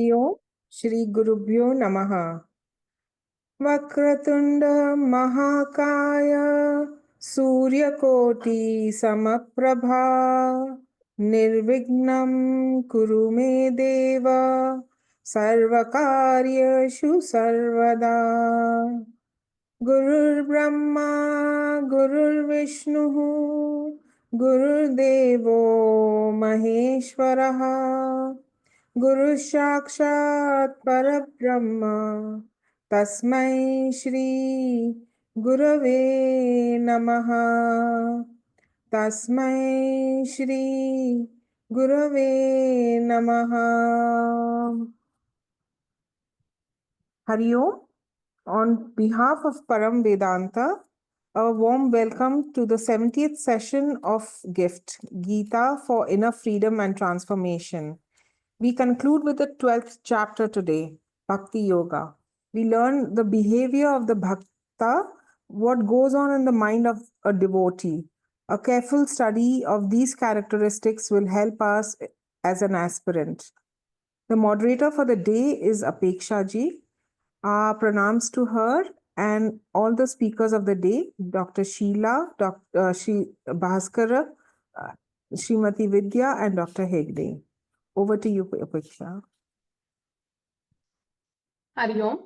Om Shri Gurubhyo Namaha. Vakratunda Mahakaya Suryakoti Samaprabha Nirvignam Kuru Me Deva Sarvakaryashu Sarvada. Gurur Brahma Gurur Vishnu Gurur Devo Maheshwaraha Guru Sakshat Parabrahma Tasmai Shri Gurave Namaha. Tasmai Shri Gurave Namaha. Hari Om. On behalf of Param Vedanta, a warm welcome to the 70th session of GIFT, Gita for Inner Freedom and Transformation. We conclude with the 12th chapter today, Bhakti Yoga. We learn the behavior of the bhakta, what goes on in the mind of a devotee. A careful study of these characteristics will help us as an aspirant. The moderator for the day is Apeksha ji. Pranams to her and all the speakers of the day, Dr. Sheila, Dr. Bhaskara, Srimati Vidya, and Dr. Hegde. Over to you, Apeksha. Hari Om.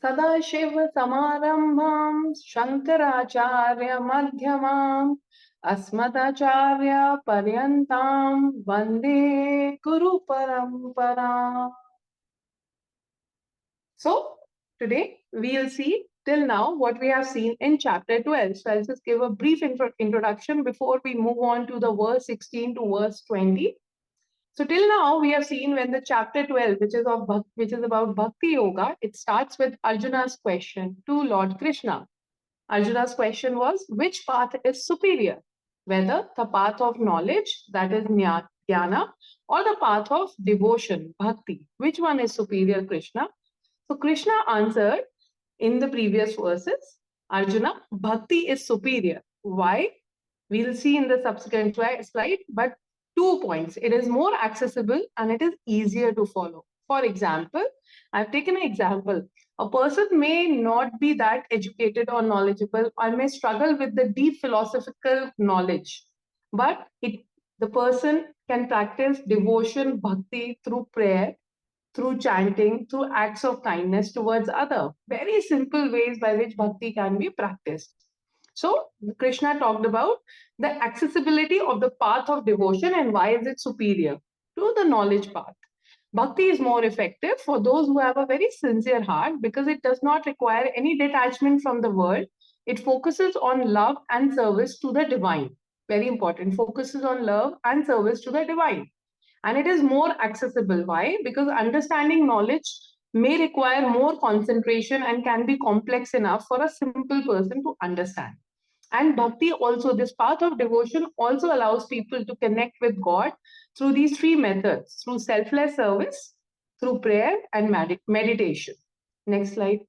Sadashiva Samarambham Shankaracharya Madhyamam Asmadacharya Paryantam Vande Guru Parampara. So, today we'll see till now what we have seen in chapter 12. So, I'll just give a brief introduction before we move on to the verse 16 to verse 20. So till now we have seen when the chapter 12, which is about Bhakti Yoga, it starts with Arjuna's question to Lord Krishna. Arjuna's question was, which path is superior? Whether the path of knowledge, that is jnana, or the path of devotion, bhakti. Which one is superior, Krishna? So Krishna answered in the previous verses, Arjuna, bhakti is superior. Why? We'll see in the subsequent slide, but 2 points. It is more accessible and it is easier to follow. For example, I've taken an example. A person may not be that educated or knowledgeable or may struggle with the deep philosophical knowledge, but the person can practice devotion, bhakti through prayer, through chanting, through acts of kindness towards other. Very simple ways by which bhakti can be practiced. So Krishna talked about the accessibility of the path of devotion and why is it superior to the knowledge path. Bhakti is more effective for those who have a very sincere heart because it does not require any detachment from the world. It focuses on love and service to the divine. Very important. Focuses on love and service to the divine. And it is more accessible. Why? Because understanding knowledge may require more concentration and can be complex enough for a simple person to understand. And bhakti also, this path of devotion also allows people to connect with God through these 3 methods, through selfless service, through prayer and meditation. Next slide.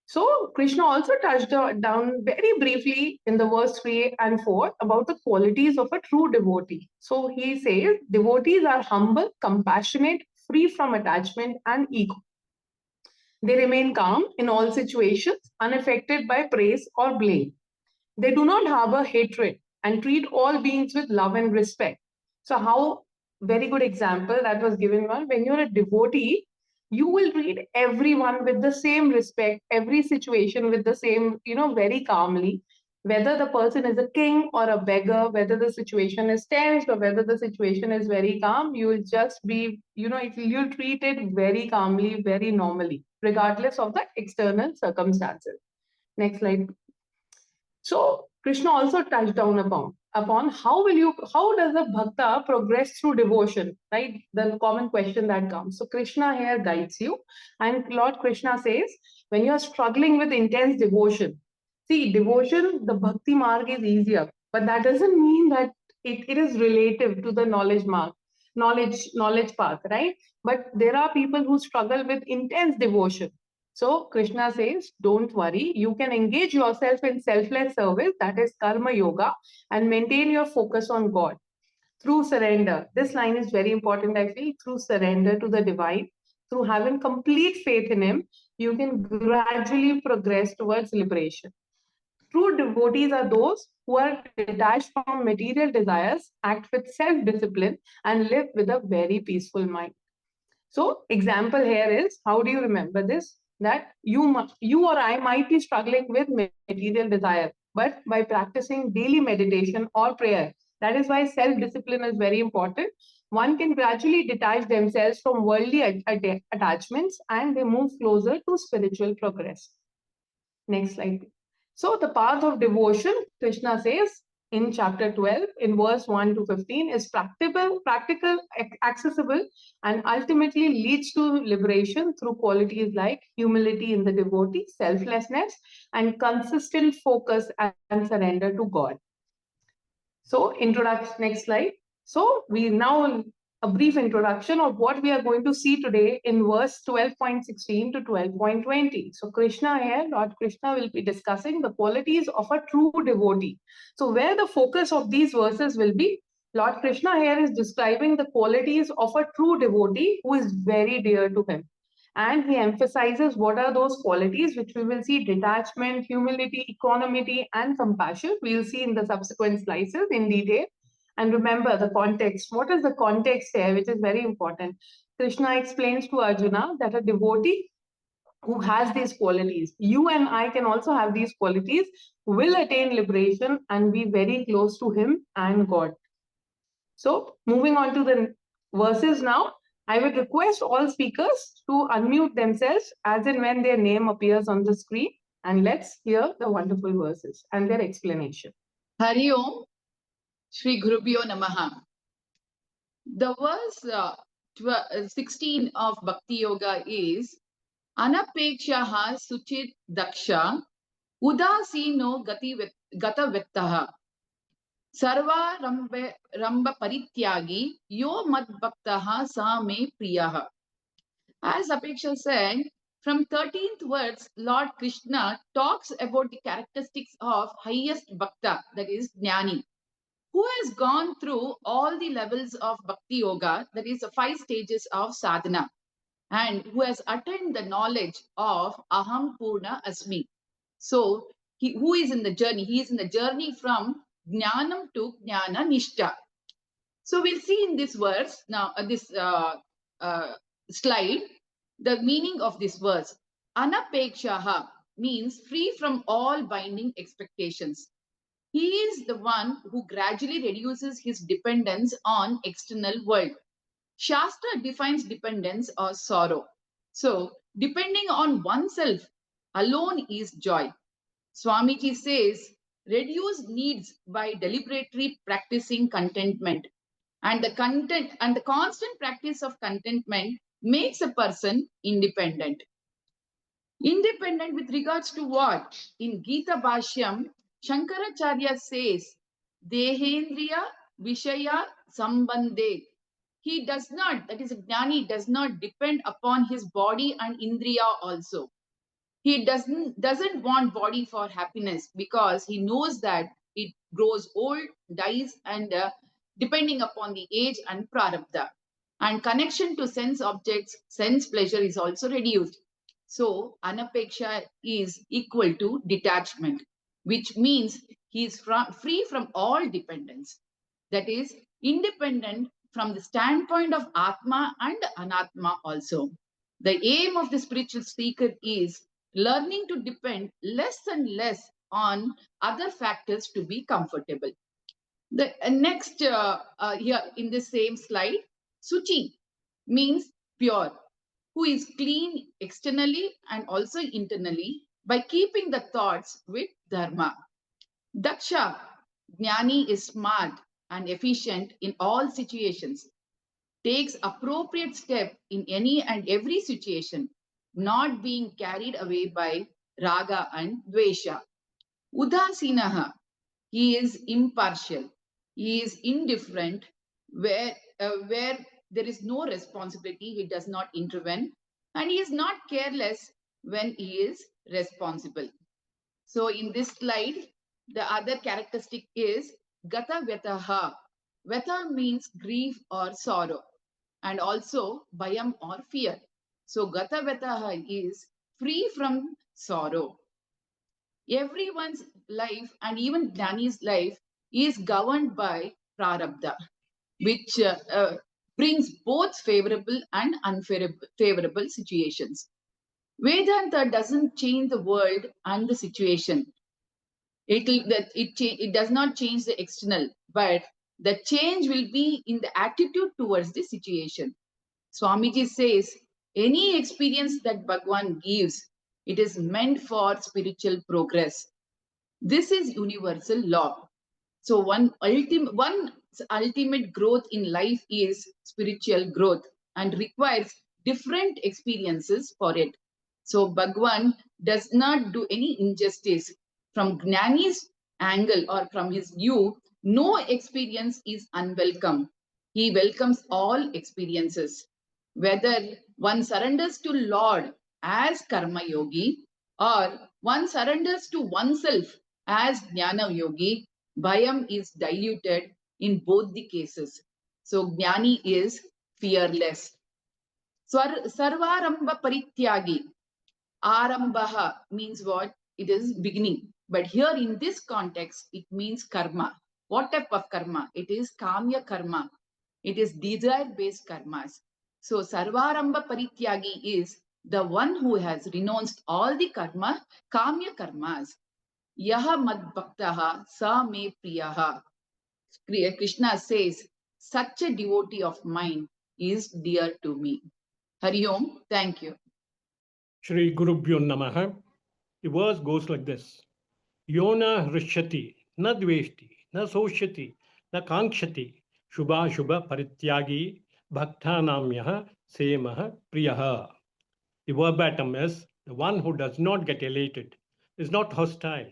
So Krishna also touched down very briefly in the verse 3 and 4 about the qualities of a true devotee. So he says, devotees are humble, compassionate, free from attachment and ego. They remain calm in all situations, unaffected by praise or blame. They do not harbor hatred and treat all beings with love and respect. So how, very good example that was given one, when you're a devotee, you will treat everyone with the same respect, every situation with the same, very calmly. Whether the person is a king or a beggar, whether the situation is tense or whether the situation is very calm, you will just be, you'll treat it very calmly, very normally, regardless of the external circumstances. Next slide. So Krishna also touched down upon how does a bhakta progress through devotion, right? The common question that comes. So Krishna here guides you, and Lord Krishna says, when you are struggling with intense devotion, see, devotion, the bhakti marg is easier, but that doesn't mean that it is relative to the knowledge path, right? But there are people who struggle with intense devotion. So Krishna says, don't worry, you can engage yourself in selfless service, that is karma yoga, and maintain your focus on God. through surrender. This line is very important, I feel. Through surrender to the divine, through having complete faith in him, you can gradually progress towards liberation. True devotees are those who are detached from material desires, act with self discipline, and live with a very peaceful mind. So, example here is, how do you remember this? That you or I might be struggling with material desire, but by practicing daily meditation or prayer, that is why self discipline is very important. One can gradually detach themselves from worldly attachments and they move closer to spiritual progress. Next slide. So, the path of devotion, Krishna says in chapter 12, in verse 1 to 15, is practical, accessible, and ultimately leads to liberation through qualities like humility in the devotee, selflessness, and consistent focus and surrender to God. So, introduction, next slide. So, we now a brief introduction of what we are going to see today in verse 12.16 to 12.20. So, Krishna here, Lord Krishna will be discussing the qualities of a true devotee. So, where the focus of these verses will be, Lord Krishna here is describing the qualities of a true devotee who is very dear to him. And he emphasizes what are those qualities, which we will see: detachment, humility, equanimity, and compassion. We will see in the subsequent slices in detail. And remember the context. What is the context here, which is very important? Krishna explains to Arjuna that a devotee who has these qualities, you and I can also have these qualities, will attain liberation and be very close to him and God. So, moving on to the verses now, I would request all speakers to unmute themselves as and when their name appears on the screen, and let's hear the wonderful verses and their explanation. Hari Om, Shri Gurubhyo Namaha. The verse 16 of Bhakti Yoga is Anapekshaha Suchit Daksha Udasino Gata Vettaha Sarva Ramba Parityagi Yo Mad Bhaktaha Sa Me Priyaha. As Apeksha said, from 13th verse, Lord Krishna talks about the characteristics of highest bhakta, that is Jnani, who has gone through all the levels of Bhakti Yoga, that is the 5 stages of sadhana, and who has attained the knowledge of Aham Purna Asmi. So, who is in the journey? He is in the journey from Jnanam to Jnana Nishta. So, we'll see in this verse, now this slide, the meaning of this verse. Anapekshaha means free from all binding expectations. He is the one who gradually reduces his dependence on external world. Shastra defines dependence as sorrow. So, depending on oneself alone is joy. Swamiji says, reduce needs by deliberately practicing contentment. And the constant practice of contentment makes a person independent. Independent with regards to what? In Gita Bhashyam, Shankaracharya says, Dehendriya Vishaya Sambandhe. He does not, that is, Jnani does not depend upon his body and Indriya also. He doesn't want body for happiness because he knows that it grows old, dies, and depending upon the age and prarabdha. And connection to sense objects, sense pleasure is also reduced. So, anapeksha is equal to detachment, which means he is free from all dependence. That is, independent from the standpoint of Atma and Anatma also. The aim of the spiritual seeker is learning to depend less and less on other factors to be comfortable. The next here in the same slide, Suchi means pure, who is clean externally and also internally by keeping the thoughts with dharma. Daksha, Jnani is smart and efficient in all situations, takes appropriate step in any and every situation, not being carried away by raga and dvesha. Udasinaha, he is impartial, he is indifferent, where there is no responsibility, he does not intervene, and he is not careless when he is responsible. So in this slide, the other characteristic is Gata Vyataha. Vata means grief or sorrow, and also bhayam or fear. So Gata Vataha is free from sorrow. Everyone's life and even Gnani's life is governed by prarabdha, which brings both favorable and unfavorable situations. Vedanta doesn't change the world and the situation. It does not change the external, but the change will be in the attitude towards the situation. Swamiji says, any experience that Bhagwan gives, it is meant for spiritual progress. This is universal law. So one ultimate growth in life is spiritual growth and requires different experiences for it. So Bhagwan does not do any injustice. From Gnani's angle or from his view, no experience is unwelcome. He welcomes all experiences. Whether one surrenders to Lord as karma yogi or one surrenders to oneself as jnana yogi, bhayam is diluted in both the cases. So jnani is fearless. Sarvarambha parityagi. Arambaha means what? It is beginning. But here in this context, it means karma. What type of karma? It is kamya karma. It is desire-based karmas. So Sarvarambha parityagi is the one who has renounced all the karma, kamya karmas. Yaha mad bhaktaha sa me priyaha. Krishna says, such a devotee of mine is dear to me. Hari Om, thank you. Shri Gurubhyo Namaha. The verse goes like this. Yona hrishyati, na dveshti, na soshati, na kankshati, shubha shubha parityagi, bhaktanamyaha semaha priyaha. The verbatim is, the one who does not get elated, is not hostile,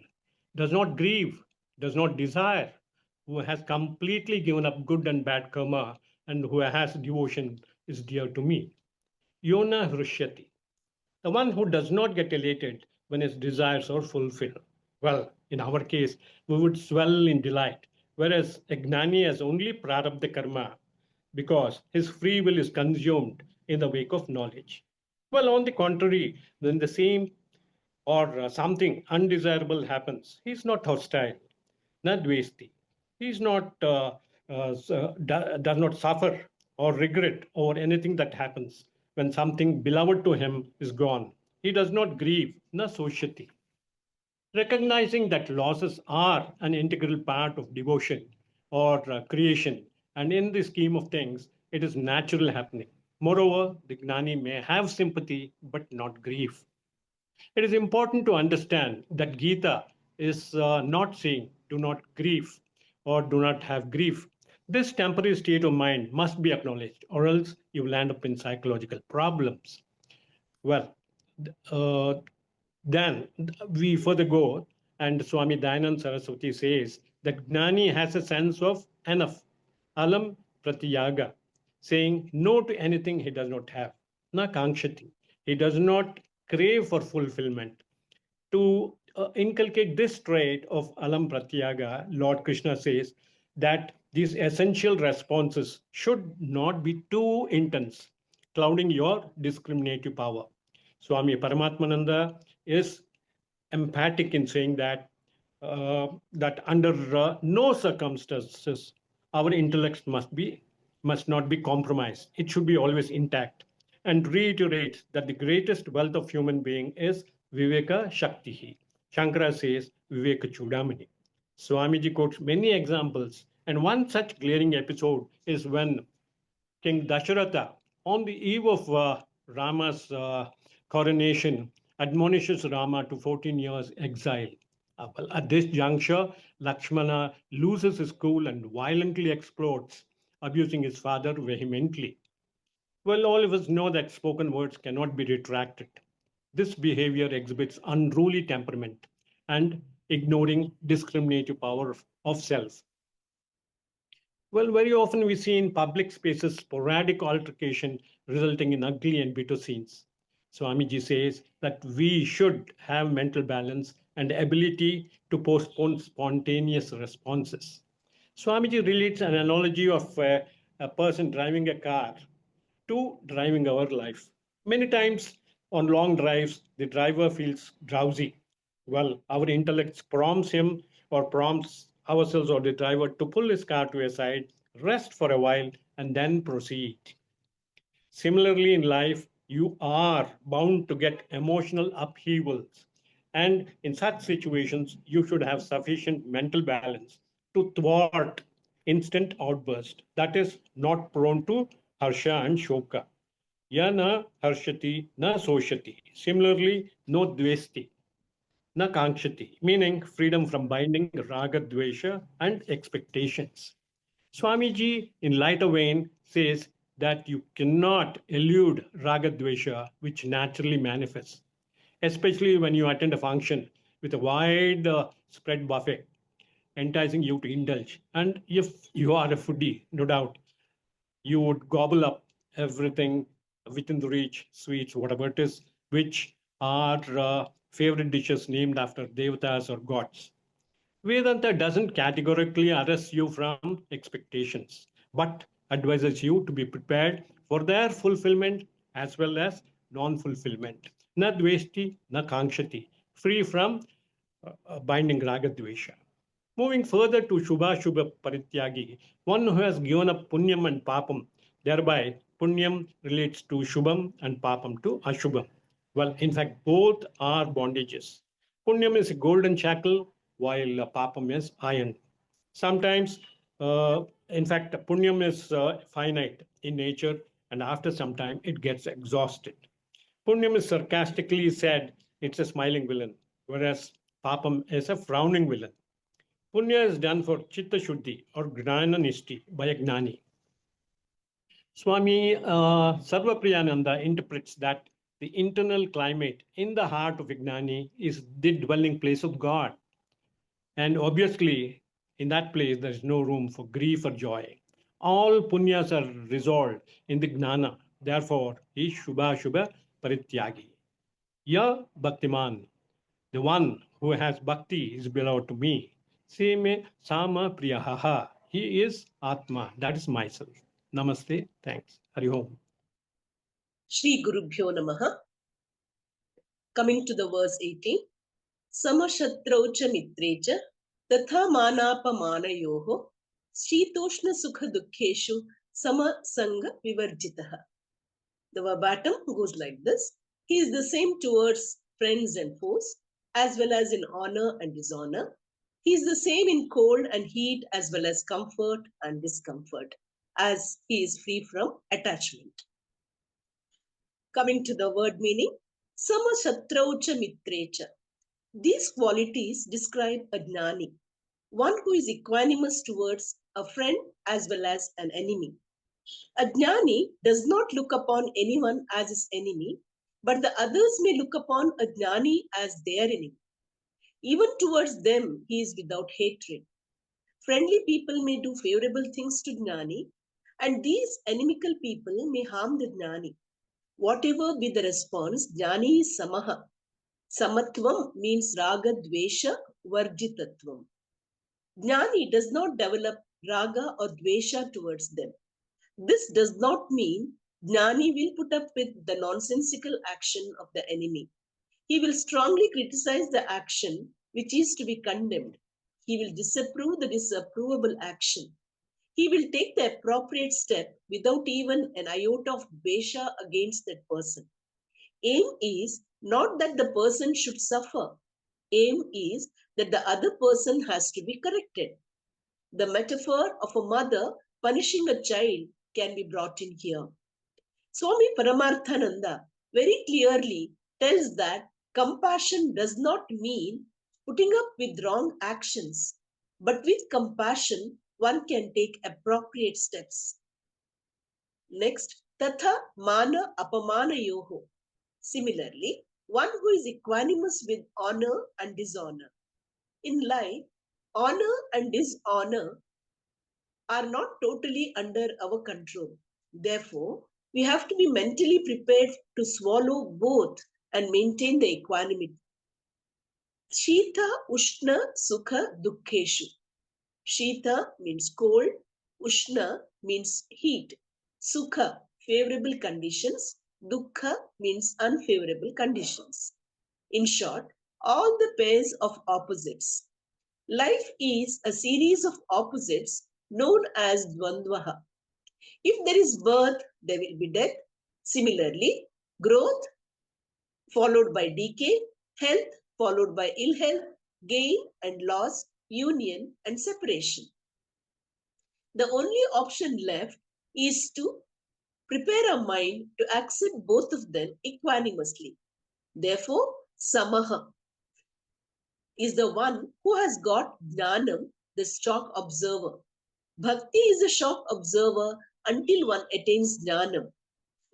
does not grieve, does not desire, who has completely given up good and bad karma, and who has devotion is dear to me. Yona hrishyati. The one who does not get elated when his desires are fulfilled. Well, in our case, we would swell in delight, whereas a gnani has only prarabdha karma because his free will is consumed in the wake of knowledge. Well, on the contrary, when the same or something undesirable happens, he's not hostile, not dvesti. He's not does not suffer or regret over anything that happens when something beloved to him is gone. He does not grieve, na soshati. Recognizing that losses are an integral part of devotion or creation, and in the scheme of things, it is natural happening. Moreover, the gnani may have sympathy but not grief. It is important to understand that Gita is not saying do not grieve or do not have grief. This temporary state of mind must be acknowledged, or else you will end up in psychological problems. Well, uh, then we further go, and Swami Dayanand Saraswati says that Gnani has a sense of enough, alam pratyaga, saying no to anything he does not have, na kankshati. He does not crave for fulfillment. To inculcate this trait of alam pratyaga, Lord Krishna says that these essential responses should not be too intense, clouding your discriminative power. Swami Paramatmananda is emphatic in saying that under no circumstances our intellect must not be compromised. It should be always intact, and reiterates that the greatest wealth of human being is viveka shaktihi. Shankara says viveka chudamani. Swamiji quotes many examples, and one such glaring episode is when King Dasharatha, on the eve of Rama's coronation, admonishes Rama to 14 years exile. Well, at this juncture, Lakshmana loses his cool and violently explodes, abusing his father vehemently. Well, all of us know that spoken words cannot be retracted. This behavior exhibits unruly temperament and ignoring discriminative power of self. Well, very often we see in public spaces sporadic altercation resulting in ugly and bitter scenes. Swamiji says that we should have mental balance and ability to postpone spontaneous responses. Swamiji relates an analogy of a person driving a car to driving our life. Many times on long drives, the driver feels drowsy. Well, our intellect prompts him or prompts ourselves or the driver to pull his car to a side, rest for a while, and then proceed. Similarly, in life, you are bound to get emotional upheavals. And in such situations, you should have sufficient mental balance to thwart instant outburst. That is not prone to harsha and shoka. Yana harshati, na soshati. Similarly, no dvesti, na kankshati, meaning freedom from binding raga, dvesha, and expectations. Swamiji, in lighter vein, says that you cannot elude raga dvesha, which naturally manifests, especially when you attend a function with a wide spread buffet, enticing you to indulge. And if you are a foodie, no doubt, you would gobble up everything within the reach, sweets, whatever it is, which are favorite dishes named after devatas or gods. Vedanta doesn't categorically arrest you from expectations, but advises you to be prepared for their fulfillment as well as non fulfillment. Na dvesti, na kankshati, free from binding raga dvesha. Moving further to Shubha Shubha Parityagi, one who has given up Punyam and Papam, thereby Punyam relates to Shubham and Papam to Ashubham. Well, in fact, both are bondages. Punyam is a golden shackle, while Papam is iron. Sometimes, in fact, Punyam is finite in nature, and after some time, it gets exhausted. Punyam is sarcastically said it's a smiling villain, whereas Papam is a frowning villain. Punya is done for Chitta Shuddhi or Gnana Nishti by a Gnani. Swami Sarvapriyananda interprets that the internal climate in the heart of a Gnani is the dwelling place of God. And obviously, in that place, there is no room for grief or joy. All punyas are resolved in the Gnana. Therefore, he is Shubha Shubha Parityagi. Ya Bhaktiman, the one who has bhakti is beloved to me. Seme Sama Priyaha. He is Atma. That is myself. Namaste. Thanks. Hari Om. Shri Gurubhyo Namaha. Coming to the verse 18. Samashatraucha mitrecha tatha manapamanayoho shitoshna sukha dukkheshu samasanga vivarjitaha. The verbatim goes like this. He is the same towards friends and foes, as well as in honor and dishonor. He is the same in cold and heat, as well as comfort and discomfort, as he is free from attachment. Coming to the word meaning, Sama Shatraucha Mitrecha. These qualities describe a Gnani, one who is equanimous towards a friend as well as an enemy. A Gnani does not look upon anyone as his enemy, but the others may look upon a Gnani as their enemy. Even towards them, he is without hatred. Friendly people may do favorable things to Gnani, and these inimical people may harm the Gnani. Whatever be the response, Jnani is samaha. Samatvam means raga dvesha varjitatvam. Jnani does not develop raga or dvesha towards them. This does not mean Jnani will put up with the nonsensical action of the enemy. He will strongly criticize the action which is to be condemned. He will disapprove the disapprovable action. He will take the appropriate step without even an iota of dvesha against that person. Aim is not that the person should suffer. Aim is that the other person has to be corrected. The metaphor of a mother punishing a child can be brought in here. Swami Paramarthananda very clearly tells that compassion does not mean putting up with wrong actions, but with compassion, one can take appropriate steps. Next, tatha mana apamana yoho. Similarly, one who is equanimous with honor and dishonor. In life, honor and dishonor are not totally under our control. Therefore, we have to be mentally prepared to swallow both and maintain the equanimity. Shita, Ushna, Sukha, Dukkheshu. Shita means cold. Ushna means heat. Sukha, favorable conditions. Dukkha means unfavorable conditions. In short, all the pairs of opposites. Life is a series of opposites known as dvandvaha. If there is birth, there will be death. Similarly, growth followed by decay, health followed by ill health, gain and loss, union and separation. The only option left is to prepare a mind to accept both of them equanimously. Therefore, samaha is the one who has got jnanam, the shock observer. Bhakti is a shock observer until one attains jnanam.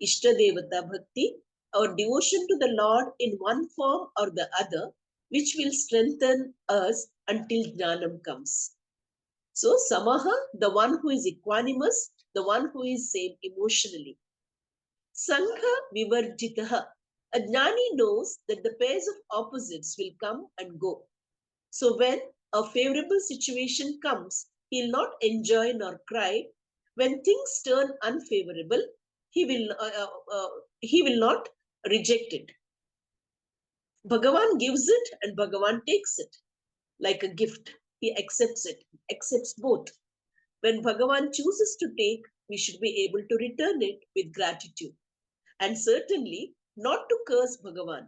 Ishtadevata Bhakti, our devotion to the Lord in one form or the other, which will strengthen us until Jnanam comes. So, Samaha, the one who is equanimous, the one who is same emotionally. Sangha Vivarjitaha, a Jnani knows that the pairs of opposites will come and go. So, when a favorable situation comes, he'll not enjoy nor cry. When things turn unfavorable, he will not reject it. Bhagavan gives it and Bhagavan takes it like a gift. He accepts it, accepts both. When Bhagavan chooses to take, we should be able to return it with gratitude. And certainly not to curse Bhagavan.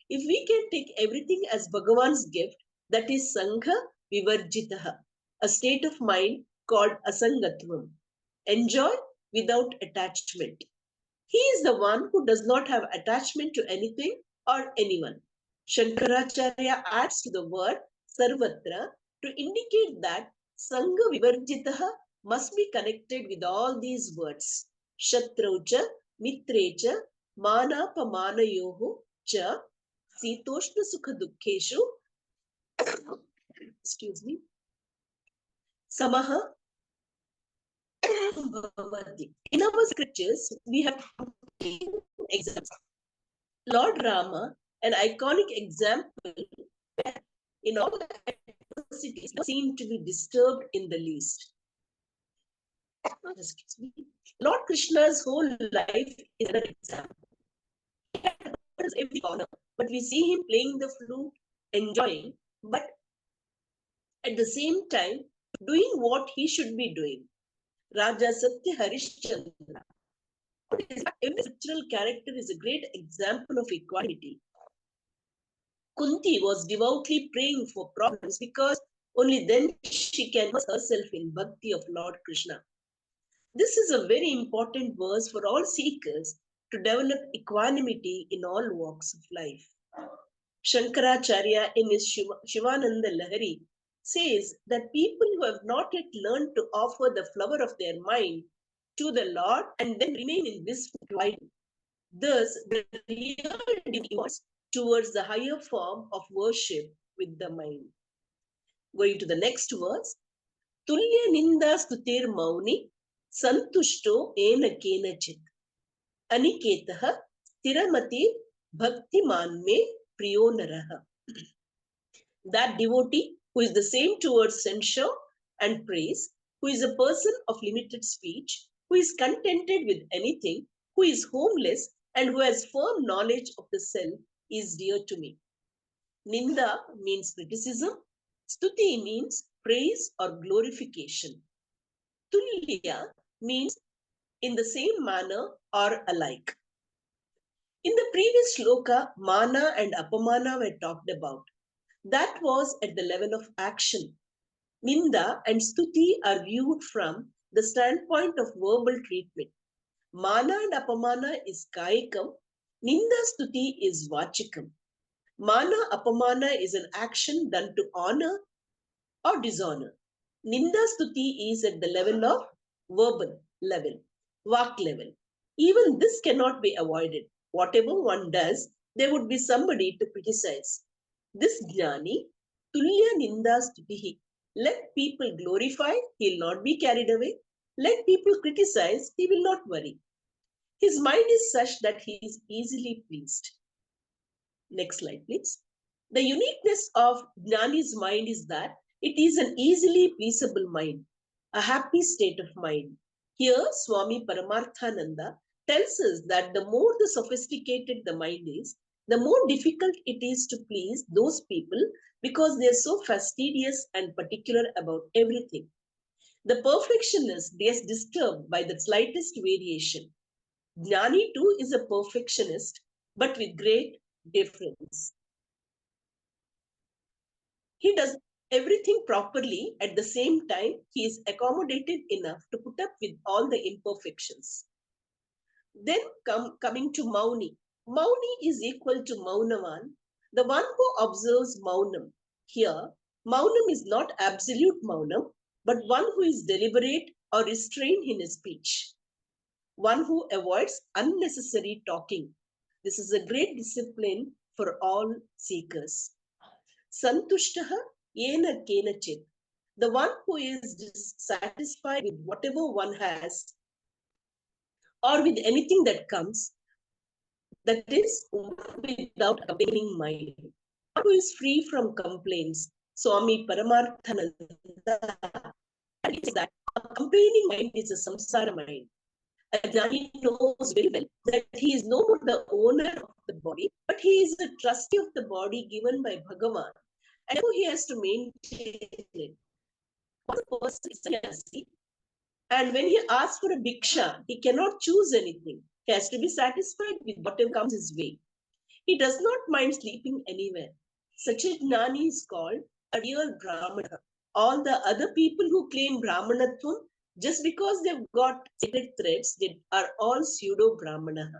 If we can take everything as Bhagavan's gift, that is Sangha Vivarjitaha, a state of mind called Asangatvam. Enjoy without attachment. He is the one who does not have attachment to anything or anyone. Shankaracharya adds to the word Sarvatra to indicate that Sangha Vivarjitaha must be connected with all these words. Shatraucha, Mitrecha, Manapamanayoho, Cha, Sitoshna Sukha Dukkeshu, excuse me, Samaha Bhavati. In our scriptures, we have examples. Lord Rama, an iconic example, in all adversities, seem to be disturbed in the least. Excuse me. Lord Krishna's whole life is another example. He had every corner, but we see him playing the flute, enjoying, but at the same time doing what he should be doing. Raja Satya Harishchandra. Every scriptural character is a great example of equanimity. Kunti was devoutly praying for problems because only then she can immerse herself in bhakti of Lord Krishna. This is a very important verse for all seekers to develop equanimity in all walks of life. Shankaracharya in his Shivananda Lahari says that people who have not yet learned to offer the flower of their mind to the Lord and then remain in this quiet, thus the real devotees towards the higher form of worship with the mind. Going to the next verse, Tulya Ninda Stutir Mauni Santushto Ena Kenachit Aniketaha Tiramati Bhakti Manme Priyo Naraha. That devotee who is the same towards censure and praise, who is a person of limited speech, who is contented with anything, who is homeless, and who has firm knowledge of the self is dear to me. Ninda means criticism. Stuti means praise or glorification. Tulya means in the same manner or alike. In the previous shloka, mana and apamana were talked about. That was at the level of action. Ninda and stuti are viewed from the standpoint of verbal treatment. Mana and apamana is kayikam. Ninda stuti is vachikam. Mana apamana is an action done to honor or dishonor. Ninda stuti is at the level of verbal level, vak level. Even this cannot be avoided. Whatever one does, there would be somebody to criticize. This jnani, tulya ninda stutihi. Let people glorify, he will not be carried away. Let people criticize, he will not worry. His mind is such that he is easily pleased. Next slide, please. The uniqueness of Jnani's mind is that It is an easily pleasable mind, a happy state of mind. Here, Swami Paramarthananda tells us that the more the sophisticated the mind is, the more difficult it is to please those people because they are so fastidious and particular about everything. The perfectionist gets disturbed by the slightest variation. Jnani too is a perfectionist, but with great difference. He does everything properly. At the same time, he is accommodated enough to put up with all the imperfections. Then coming to Mauni. Mauni is equal to Maunavan, the one who observes Maunam. Here, Maunam is not absolute Maunam, but one who is deliberate or restrained in his speech. One who avoids unnecessary talking. This is a great discipline for all seekers. Santushtaha yena kenachit. The one who is satisfied with whatever one has or with anything that comes, that is without a complaining mind. One who is free from complaints. Swami Paramarthananda says that a complaining mind is a samsara mind. A jnani knows very well that he is no more the owner of the body, but he is a trustee of the body given by Bhagavan. And therefore he has to maintain it. One person is sannyasi, and when he asks for a bhiksha, he cannot choose anything. He has to be satisfied with whatever comes his way. He does not mind sleeping anywhere. Such a jnani is called a real brahmana. All the other people who claim brahmanatvam, just because they've got sacred threads, they are all pseudo brahmana.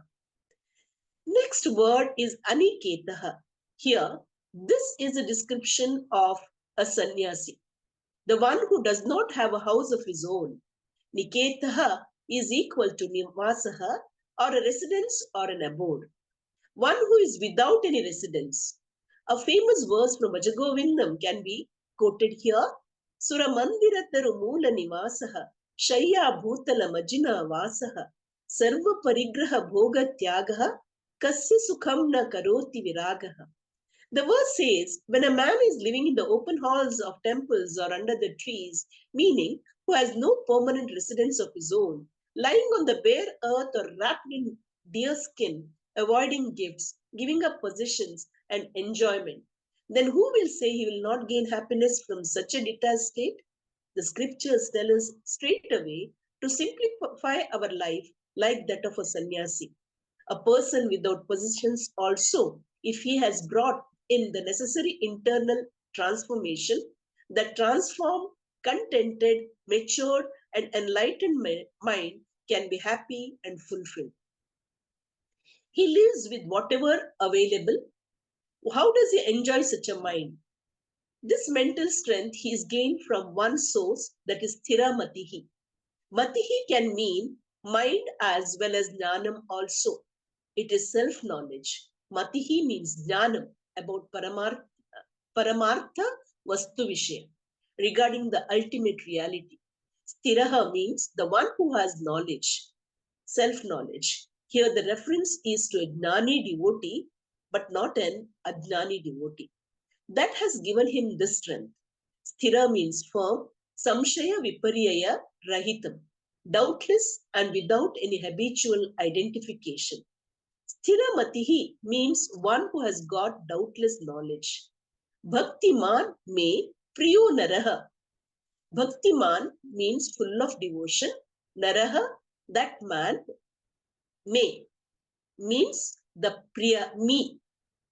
Next word is aniketaha. Here, this is a description of a sannyasi, the one who does not have a house of his own. Niketaha is equal to nivasaha, or a residence or an abode. One who is without any residence. A famous verse from Bhajagovindam can be quoted here. Sura mandira tarumula nivasaha, shayya bhutala majina vasaha, sarva parigraha bhoga tyagaha, kasya sukham na karoti viragaha. The verse says, when a man is living in the open halls of temples or under the trees, meaning who has no permanent residence of his own, lying on the bare earth or wrapped in deer skin, avoiding gifts, giving up possessions and enjoyment, then who will say he will not gain happiness from such a detached state? The scriptures tell us straight away to simplify our life like that of a sannyasi. A person without possessions also, if he has brought in the necessary internal transformation, that transformed, contented, matured, and enlightened mind can be happy and fulfilled. He lives with whatever available. How does he enjoy such a mind? This mental strength he is gained from one source, that is sthira matihi. Matihi can mean mind as well as jnanam also. It is self-knowledge. Matihi means jnanam about paramartha vastu vishaya, regarding the ultimate reality. Sthiraha means the one who has knowledge, self-knowledge. Here the reference is to a jnani devotee, but not an ajnani devotee. That has given him this strength. Sthira means firm, samshaya viparyaya rahitam, doubtless and without any habitual identification. Sthiramatihi means one who has got doubtless knowledge. Bhaktiman me priyo naraha. Bhaktiman means full of devotion. Naraha, that man. Me means the priya, me.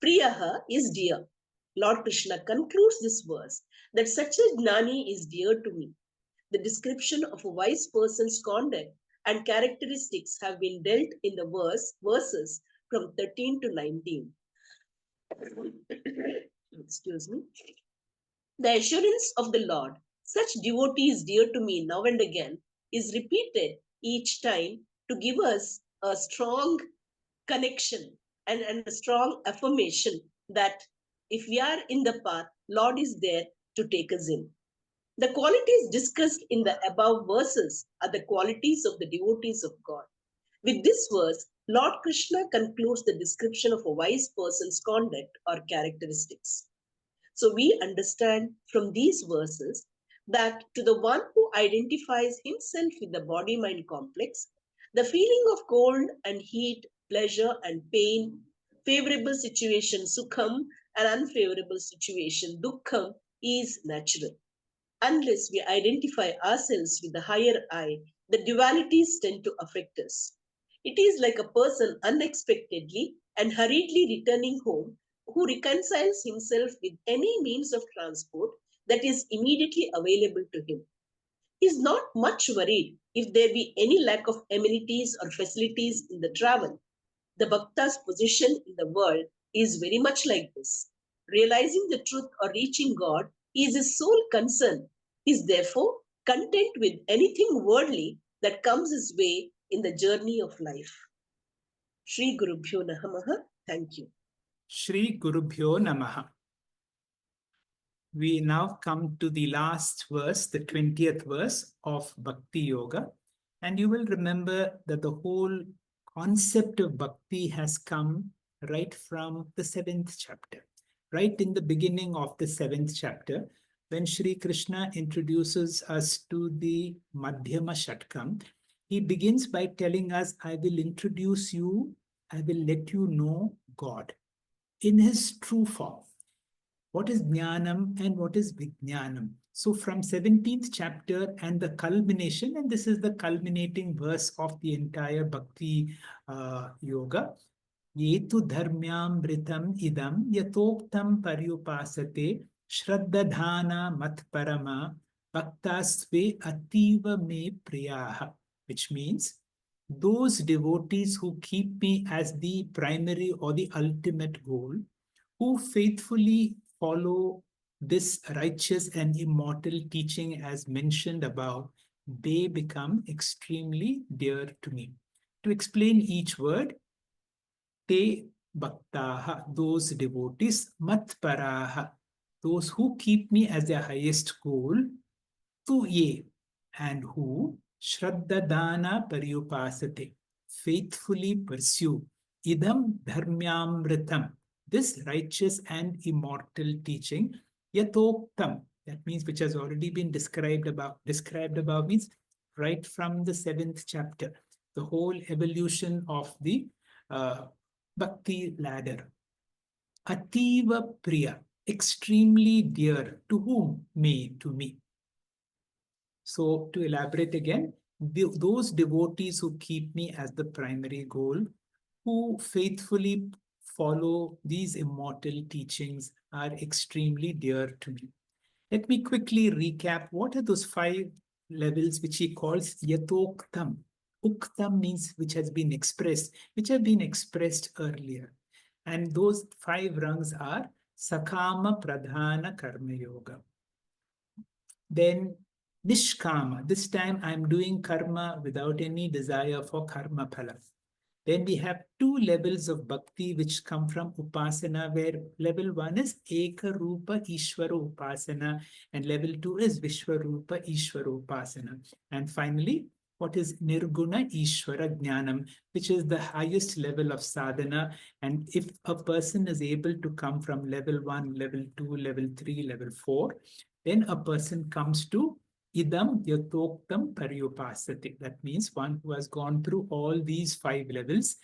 Priyaha is dear. Lord Krishna concludes this verse that such a jnani is dear to me. The description of a wise person's conduct and characteristics have been dealt in the verses from 13 to 19. Excuse me. The assurance of the Lord, such devotee is dear to me now and again, is repeated each time to give us a strong connection and a strong affirmation that if we are in the path, Lord is there to take us in. The qualities discussed in the above verses are the qualities of the devotees of God. With this verse, Lord Krishna concludes the description of a wise person's conduct or characteristics. So we understand from these verses that to the one who identifies himself with the body-mind complex, the feeling of cold and heat, pleasure and pain, favorable situation, sukham, and unfavorable situation, dukkham, is natural. Unless we identify ourselves with the higher I, the dualities tend to affect us. It is like a person unexpectedly and hurriedly returning home who reconciles himself with any means of transport that is immediately available to him. He is not much worried if there be any lack of amenities or facilities in the travel. The Bhakta's position in the world is very much like this. Realizing the truth or reaching God is his sole concern. He is therefore content with anything worldly that comes his way in the journey of life. Shri Gurubhyo Namaha. Thank you. Shri Gurubhyo Namaha. We now come to the last verse, the 20th verse of Bhakti Yoga. And you will remember that the whole concept of bhakti has come right from the 7th chapter. Right in the beginning of the 7th chapter, when Sri Krishna introduces us to the Madhyama Shatkam, he begins by telling us, I will introduce you, I will let you know God in his true form. What is jnanam and what is vijnanam? So from 17th chapter and the culmination, and this is the culminating verse of the entire Bhakti Yoga, yetu dharmyamritam idam yatoktam paryupasate shraddadhana matparama bhaktasve ativa me priyaha, which means those devotees who keep me as the primary or the ultimate goal, who faithfully follow this righteous and immortal teaching as mentioned above, they become extremely dear to me. To explain each word, te bhaktaha, those devotees, matparaha, those who keep me as their highest goal, tu ye, and who shraddadana paryupasate, faithfully pursue, idam dharmyamritam, this righteous and immortal teaching, yatoktam, that means which has already been described above means right from the 7th chapter, the whole evolution of the bhakti ladder. Ativa priya, extremely dear. To whom? Me, to me. So to elaborate again, those devotees who keep me as the primary goal, who faithfully follow these immortal teachings, are extremely dear to me. Let me quickly recap what are those 5 levels which he calls yatoktam. Uktam means which has been expressed, which have been expressed earlier. And those 5 rungs are Sakama Pradhana Karma Yoga. Then Nishkama, this time I'm doing karma without any desire for karma phala. Then we have 2 levels of bhakti which come from upasana, where level 1 is Eka Rupa Ishvara Upasana and level 2 is Vishwarupa Ishvara Upasana. And finally, what is Nirguna Ishvara Jnanam, which is the highest level of sadhana. And if a person is able to come from level 1, level 2, level 3, level 4, then a person comes to idam yatoktam paryupasate. That means one who has gone through all these 5 levels.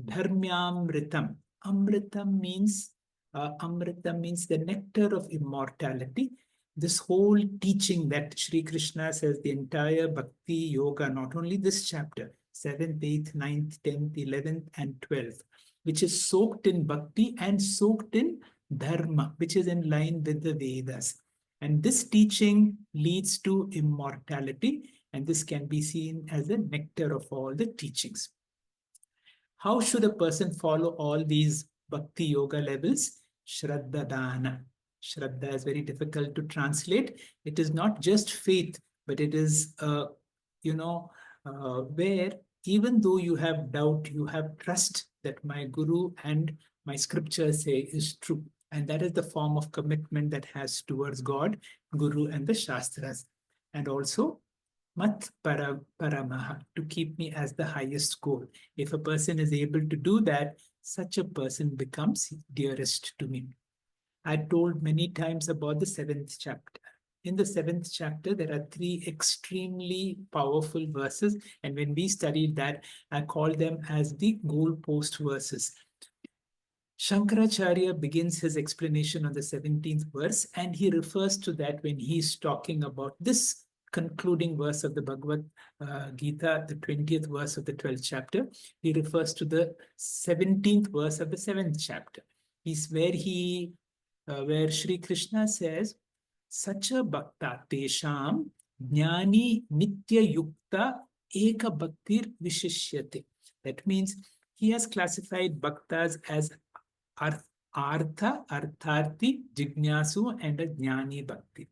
Dharmyamritam. Amritam means the nectar of immortality. This whole teaching that Sri Krishna says, the entire Bhakti Yoga, not only this chapter, 7th, 8th, 9th, 10th, 11th, and 12th, which is soaked in Bhakti and soaked in Dharma, which is in line with the Vedas. And this teaching leads to immortality, and this can be seen as the nectar of all the teachings. How should a person follow all these Bhakti Yoga levels? Shraddadana. Shraddha is very difficult to translate. It is not just faith, but it is, where even though you have doubt, you have trust that my Guru and my scriptures say is true. And that is the form of commitment that has towards God, Guru, and the Shastras. And also, mat paramaha, to keep me as the highest goal. If a person is able to do that, such a person becomes dearest to me. I told many times about the 7th chapter. In the 7th chapter, there are 3 extremely powerful verses. And when we studied that, I called them as the goalpost verses. Shankaracharya begins his explanation on the 17th verse, and he refers to that when he's talking about this concluding verse of the Bhagavad Gita, the 20th verse of the 12th chapter. He refers to the 17th verse of the 7th chapter. He's where Sri Krishna says, Sacha bhakta tesham jnani nitya yukta eka bhaktir vishishyate. That means he has classified bhaktas as artha, artharthi, jignasu, and a jnani bhakti.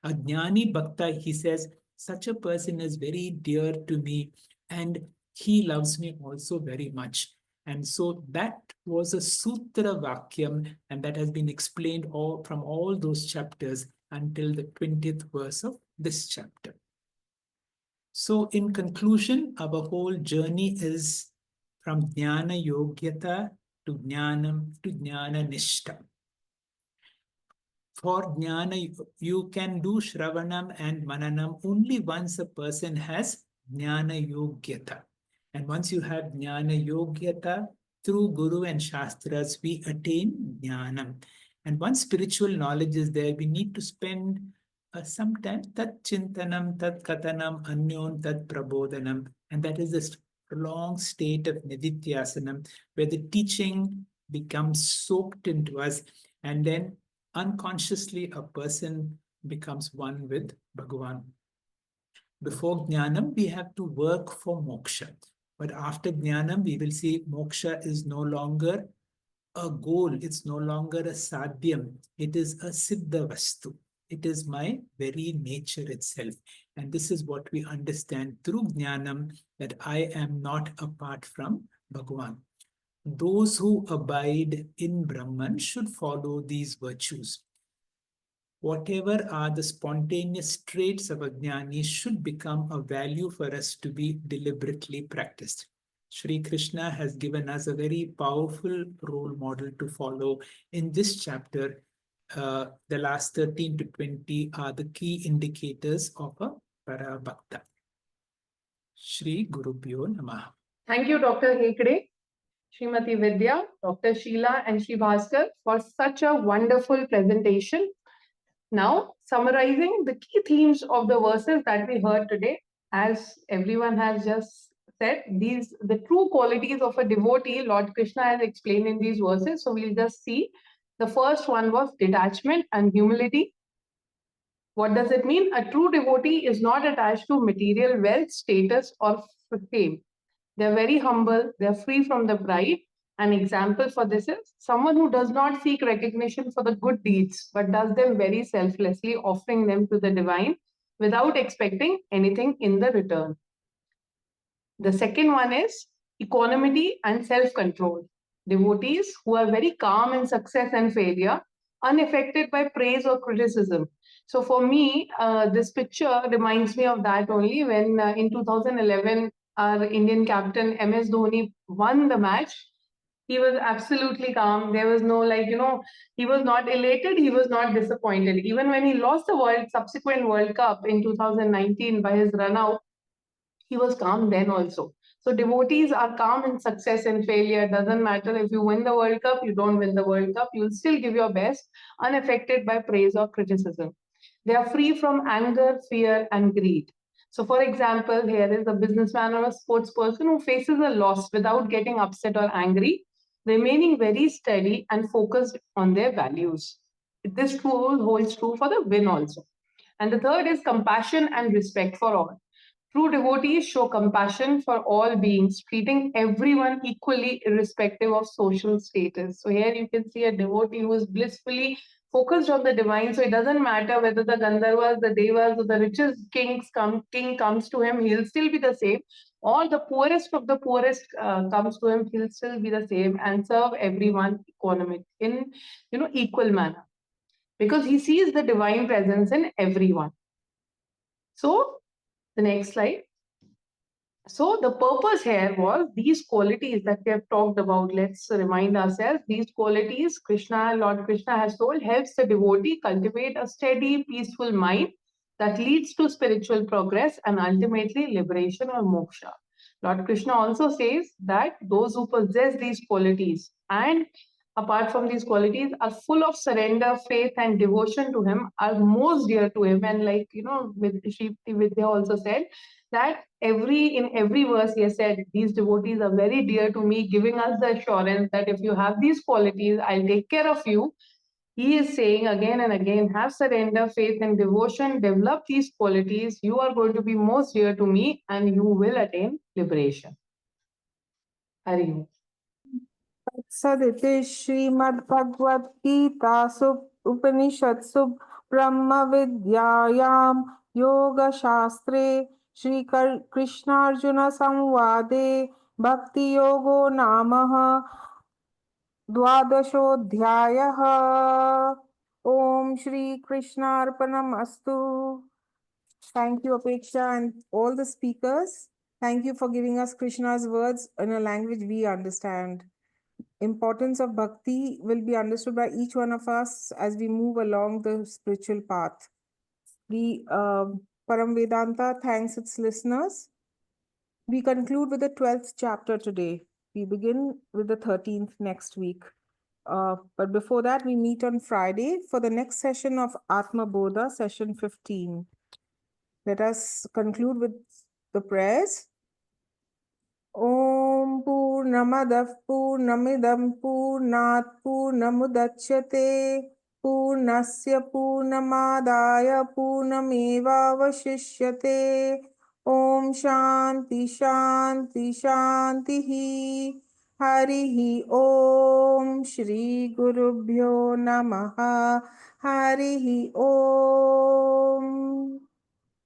A jnani bhakta, he says, such a person is very dear to me and he loves me also very much. And so that was a sutra vakyam, and that has been explained from all those chapters until the 20th verse of this chapter. So in conclusion, our whole journey is from jnana yogyata to jnana nishta. For jnana, you can do shravanam and mananam only once a person has jnana yogyata. And once you have jnana yogyata, through Guru and Shastras, we attain jnanam. And once spiritual knowledge is there, we need to spend some time tat chintanam, tat katanam, anyon, tat prabodhanam. And that is this long state of nididhyasanam, where the teaching becomes soaked into us, and then unconsciously a person becomes one with Bhagavan. Before Jnanam, we have to work for moksha. But after Jnanam, we will see moksha is no longer a goal. It's no longer a sadhyam. It is a siddha vastu. It is my very nature itself. And this is what we understand through Jnanam, that I am not apart from Bhagavan. Those who abide in Brahman should follow these virtues. Whatever are the spontaneous traits of a jnani should become a value for us to be deliberately practiced. Sri Krishna has given us a very powerful role model to follow. In this chapter, the last 13 to 20 are the key indicators of a para bhakta. Shri Gurubhyo Namaha. Thank you, Dr. Hegde, Srimati Vidya, Dr. Sheila, and Shri Bhaskar for such a wonderful presentation. Now, summarizing the key themes of the verses that we heard today, as everyone has just said, the true qualities of a devotee, Lord Krishna has explained in these verses. So we'll just see. The first one was detachment and humility. What does it mean? A true devotee is not attached to material wealth, status, or fame. They're very humble. They're free from the pride. An example for this is someone who does not seek recognition for the good deeds, but does them very selflessly, offering them to the divine without expecting anything in the return. The second one is equanimity and self-control. Devotees who are very calm in success and failure, unaffected by praise or criticism. So for me, this picture reminds me of that only when in 2011, our Indian captain MS Dhoni won the match. He was absolutely calm. There was no he was not elated. He was not disappointed. Even when he lost the subsequent World Cup in 2019 by his run out, he was calm then also. So devotees are calm in success and failure. Doesn't matter if you win the World Cup, you don't win the World Cup. You'll still give your best, unaffected by praise or criticism. They are free from anger, fear, and greed. So, for example, here is a businessman or a sports person who faces a loss without getting upset or angry, remaining very steady and focused on their values. This holds true for the win also. And the third is compassion and respect for all. True devotees show compassion for all beings, treating everyone equally, irrespective of social status. So here you can see a devotee who is blissfully focused on the divine. So it doesn't matter whether the Gandharvas, the Devas, or the richest king comes to him, he'll still be the same. Or the poorest of the poorest comes to him, he'll still be the same and serve everyone in equal manner, because he sees the divine presence in everyone. So the next slide. So the purpose here was these qualities that we have talked about. Let's remind ourselves, these qualities Lord Krishna has told, helps the devotee cultivate a steady, peaceful mind that leads to spiritual progress and ultimately liberation or moksha. Lord Krishna also says that those who possess these qualities and apart from these qualities are full of surrender, faith and devotion to him, are most dear to him. And like, with Shri Vidya also said that in every verse he has said, these devotees are very dear to me, giving us the assurance that if you have these qualities, I'll take care of you. He is saying again and again, have surrender, faith, and devotion, develop these qualities. You are going to be most dear to me and you will attain liberation. Hari Om. सदिति श्रीमद्भगवद्गीतासु उपनिषत्सु ब्रह्मविद्यायां योगशास्त्रे श्रीकृष्णार्जुनसंवादे भक्तियोगो नाम द्वादशोऽध्यायः। Om Shri Krishnarpanamastu. Thank you, Apeksha, and all the speakers. Thank you for giving us Krishna's words in a language we understand. Importance of bhakti will be understood by each one of us as we move along the spiritual path. The Param Vedanta thanks its listeners. We conclude with the 12th chapter today. We begin with the 13th next week. But before that, we meet on Friday for the next session of Atma Bodha, session 15. Let us conclude with the prayers. Om Purnamadah Purnamidam Purnat Purnamudachyate Purnasya Purnamadaya Purnamevavashishyate. Om Shanti Shanti Shantihi. Harihi Om Shri Gurubhyo Namaha. Harihi Om.